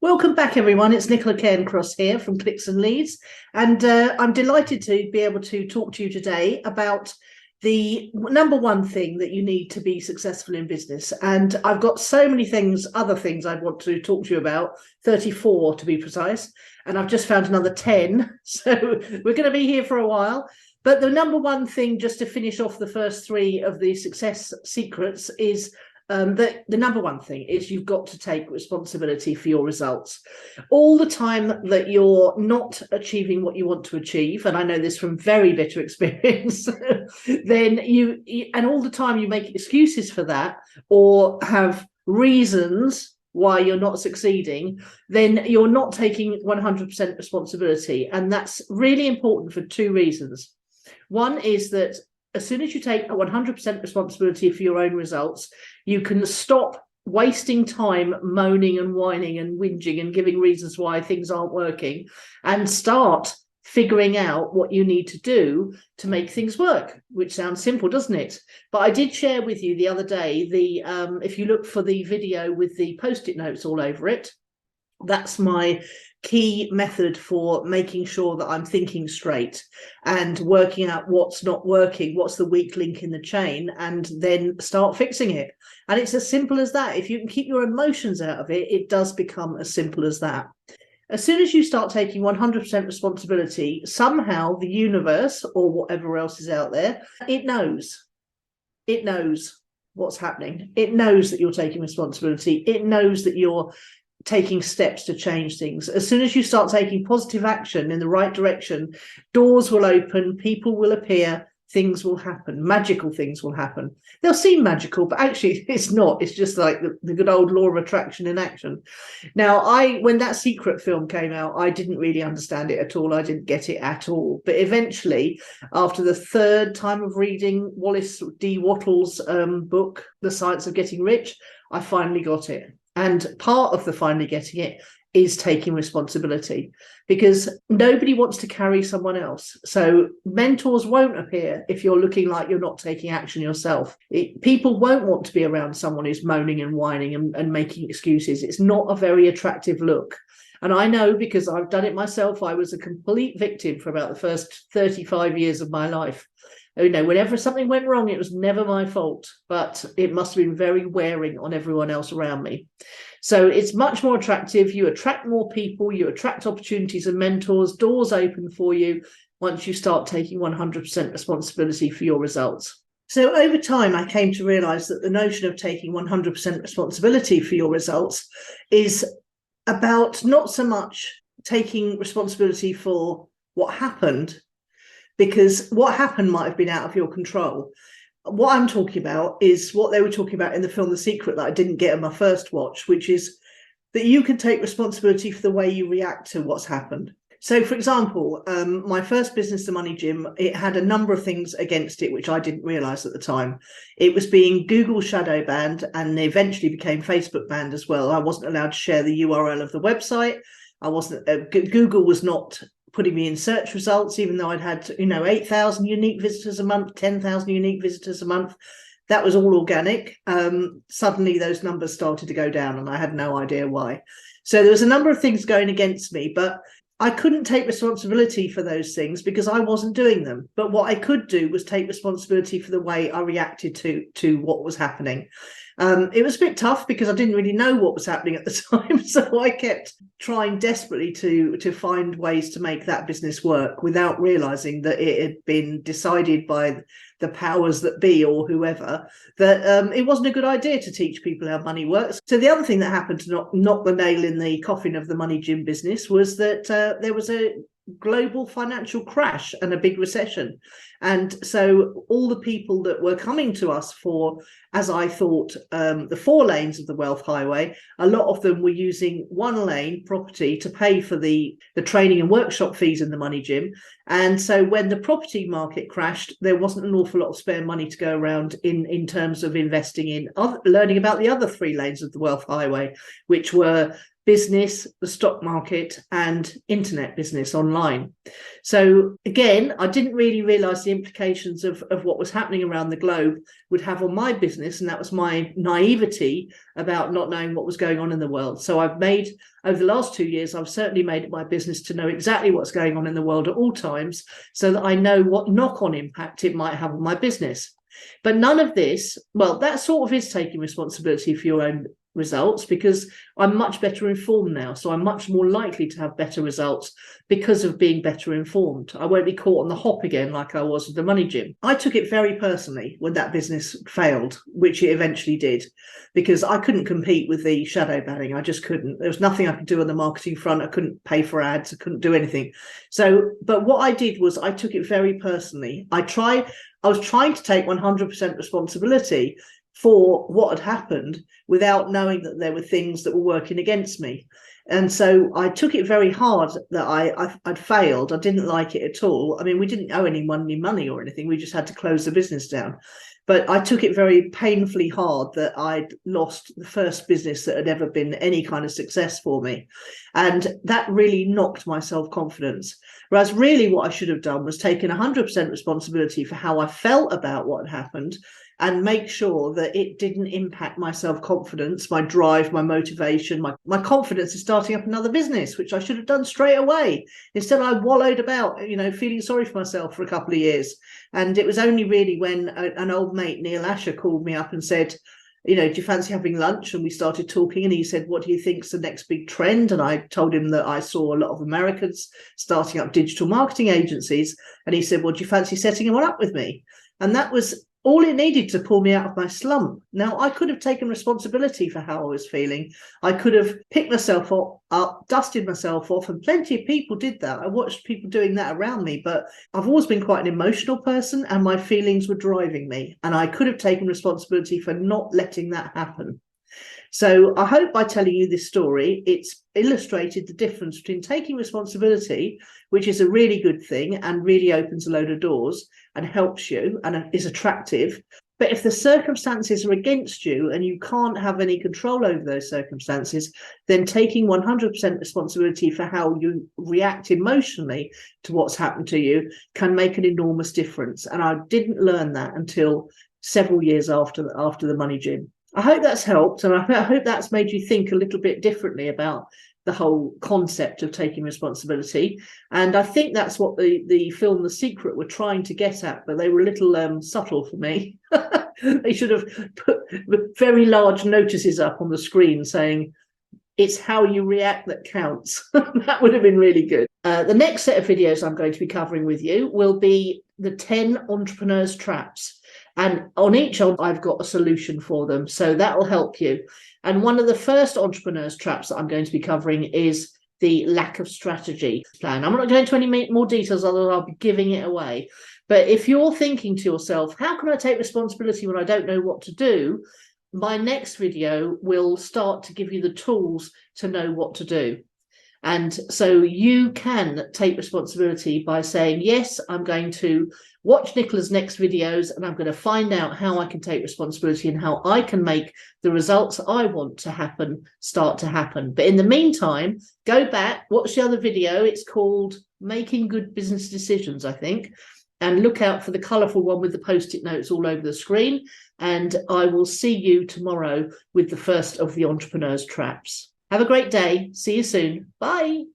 Welcome back, everyone. It's Nicola Cairncross here from Clicks and Leads, and I'm delighted to be able to talk to you today about the number one thing that you need to be successful in business. And I've got so many other things I want to talk to you about, 34 to be precise, and I've just found another 10, so we're going to be here for a while. But the number one thing, just to finish off the first three of the success secrets, is the number one thing is you've got to take responsibility for your results. All the time that you're not achieving what you want to achieve, and I know this from very bitter experience, then and all the time you make excuses for that or have reasons why you're not succeeding, then you're not taking 100% responsibility. And that's really important for two reasons. One is that as soon as you take 100% responsibility for your own results, you can stop wasting time moaning and whining and whinging and giving reasons why things aren't working, and start figuring out what you need to do to make things work, which sounds simple, doesn't it? But I did share with you the other day, if you look for the video with the post-it notes all over it, that's my key method for making sure that I'm thinking straight and working out what's not working, what's the weak link in the chain, and then start fixing it. And it's as simple as that. If you can keep your emotions out of it, it does become as simple as that. As soon as you start taking 100% responsibility, somehow the universe or whatever else is out there, it knows what's happening. It knows that you're taking responsibility. It knows that you're taking steps to change things. As soon as you start taking positive action in the right direction, doors will open, people will appear, things will happen, magical things will happen. They'll seem magical, but actually it's not. It's just like the good old law of attraction in action. Now, when that Secret film came out, I didn't really understand it at all. I didn't get it at all. But eventually, after the third time of reading Wallace D. Wattle's book, The Science of Getting Rich, I finally got it. And part of the finally getting it is taking responsibility, because nobody wants to carry someone else. So mentors won't appear if you're looking like you're not taking action yourself. People won't want to be around someone who's moaning and whining and making excuses. It's not a very attractive look. And I know, because I've done it myself. I was a complete victim for about the first 35 years of my life. You know, whenever something went wrong, it was never my fault, but it must have been very wearing on everyone else around me. So it's much more attractive. You attract more people, you attract opportunities and mentors, doors open for you once you start taking 100% responsibility for your results. So over time, I came to realize that the notion of taking 100% responsibility for your results is about not so much taking responsibility for what happened, because what happened might have been out of your control. What I'm talking about is what they were talking about in the film The Secret that I didn't get in my first watch, which is that you can take responsibility for the way you react to what's happened. So, for example, my first business, the Money Gym, it had a number of things against it, which I didn't realize at the time. It was being Google shadow banned, and eventually became Facebook banned as well. I wasn't allowed to share the URL of the website. Google was not putting me in search results, even though I'd had, 8,000 unique visitors a month, 10,000 unique visitors a month. That was all organic. Suddenly those numbers started to go down, and I had no idea why. So there was a number of things going against me, but I couldn't take responsibility for those things because I wasn't doing them. But what I could do was take responsibility for the way I reacted to what was happening. It was a bit tough because I didn't really know what was happening at the time. So I kept trying desperately to find ways to make that business work without realizing that it had been decided by the powers that be or whoever, that it wasn't a good idea to teach people how money works. So the other thing that happened to knock the nail in the coffin of the Money Gym business was that there was a global financial crash and a big recession. And so all the people that were coming to us for, as I thought, the 4 lanes of the wealth highway, a lot of them were using 1 lane property to pay for the training and workshop fees in the Money Gym. And so when the property market crashed, there wasn't an awful lot of spare money to go around in terms of investing in learning about the other 3 lanes of the wealth highway, which were business, the stock market, and internet business online. So again, I didn't really realize the implications of what was happening around the globe would have on my business business, and that was my naivety about not knowing what was going on in the world. So I've made, over the last 2 years, I've certainly made it my business to know exactly what's going on in the world at all times, so that I know what knock-on impact it might have on my business. But none of this, well, that sort of is taking responsibility for your own results, because I'm much better informed now. So I'm much more likely to have better results because of being better informed. I won't be caught on the hop again like I was with the money gym. I took it very personally when that business failed, which it eventually did, because I couldn't compete with the shadow banning. I just couldn't. There was nothing I could do on the marketing front. I couldn't pay for ads. I couldn't do anything. So, but what I did was I took it very personally. I was trying to take 100% responsibility for what had happened without knowing that there were things that were working against me. And so I took it very hard that I'd failed. I didn't like it at all. I mean, we didn't owe anyone any money or anything. We just had to close the business down. But I took it very painfully hard that I'd lost the first business that had ever been any kind of success for me. And that really knocked my self-confidence. Whereas really what I should have done was taken 100% responsibility for how I felt about what had happened, and make sure that it didn't impact my self-confidence, my drive, my motivation, my confidence in starting up another business, which I should have done straight away. Instead, I wallowed about, feeling sorry for myself for a couple of years. And it was only really when an old mate, Neil Asher, called me up and said, do you fancy having lunch? And we started talking, and he said, what do you think's the next big trend? And I told him that I saw a lot of Americans starting up digital marketing agencies. And he said, well, do you fancy setting one up with me? And that was all it needed to pull me out of my slump. Now, I could have taken responsibility for how I was feeling. I could have picked myself up, dusted myself off, and plenty of people did that. I watched people doing that around me, but I've always been quite an emotional person, and my feelings were driving me. And I could have taken responsibility for not letting that happen. So I hope by telling you this story, it's illustrated the difference between taking responsibility, which is a really good thing and really opens a load of doors and helps you and is attractive. But if the circumstances are against you and you can't have any control over those circumstances, then taking 100% responsibility for how you react emotionally to what's happened to you can make an enormous difference. And I didn't learn that until several years after the money gym. I hope that's helped, and I hope that's made you think a little bit differently about the whole concept of taking responsibility. And I think that's what the film The Secret were trying to get at, but they were a little subtle for me. They should have put very large notices up on the screen saying, it's how you react that counts. That would have been really good. The next set of videos I'm going to be covering with you will be the 10 entrepreneurs' traps. And on each I've got a solution for them. So that will help you. And one of the first entrepreneurs' traps that I'm going to be covering is the lack of strategy plan. I'm not going into any more details, other than I'll be giving it away. But if you're thinking to yourself, how can I take responsibility when I don't know what to do? My next video will start to give you the tools to know what to do. And so you can take responsibility by saying, yes, I'm going to watch Nicola's next videos, and I'm going to find out how I can take responsibility and how I can make the results I want to happen start to happen. But in the meantime, go back, watch the other video. It's called Making Good Business Decisions, I think. And look out for the colourful one with the Post-it notes all over the screen. And I will see you tomorrow with the first of the entrepreneurs' traps. Have a great day. See you soon. Bye.